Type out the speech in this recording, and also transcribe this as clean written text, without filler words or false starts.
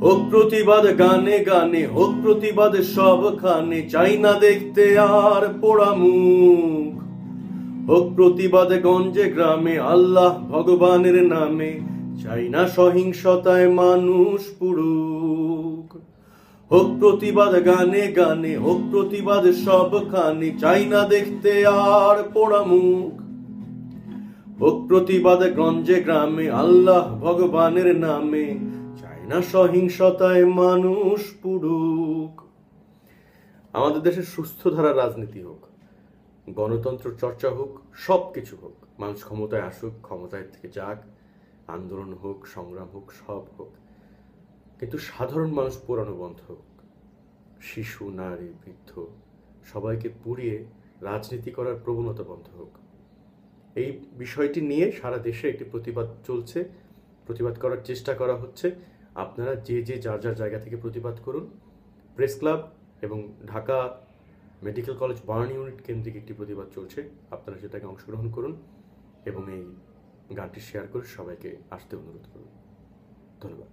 হোক প্রতিবাদ গানে গানে, হোক প্রতিবাদ সবখানে, চাই না দেখতে আর পোড়া মুখ। হোক প্রতিবাদ গঞ্জে গ্রামে, আল্লাহ ভগবানের নামে, চাই না সহিংসতায় মানুষ পুড়ুক। হোক প্রতিবাদ গানে গানে, হোক প্রতিবাদ সবখানে, চাই না দেখতে আর পোড়া মুখ। হোক প্রতিবাদ গঞ্জে গ্রামে, আল্লাহ ভগবানের নামে, চাই না সহিংসতায় মানুষ পুড়ুক। আমাদের দেশে সুস্থ ধারার রাজনীতি হোক, গণতন্ত্র চর্চা হোক, সবকিছু হোক। মানুষ ক্ষমতায় আসুক, ক্ষমতায় থেকে যাক, আন্দোলন হোক, সংগ্রাম হোক, সব হোক, কিন্তু সাধারণ মানুষ পোড়ানো বন্ধ হোক। শিশু, নারী, বৃদ্ধ সবাইকে পুড়িয়ে রাজনীতি করার প্রবণতা বন্ধ হোক। এই বিষয়টি নিয়ে সারা দেশে একটি প্রতিবাদ চলছে, প্রতিবাদ করার চেষ্টা করা হচ্ছে। আপনারা যে যে যার যার জায়গা থেকে প্রতিবাদ করুন। প্রেস ক্লাব এবং Dhaka medical college burn unit কেন্দ্রিক একটি প্রতিবাদ চলছে, আপনারা সেটাকে অংশগ্রহণ করুন এবং এই গানটি শেয়ার করে সবাইকে আসতে অনুরোধ করুন। ধন্যবাদ।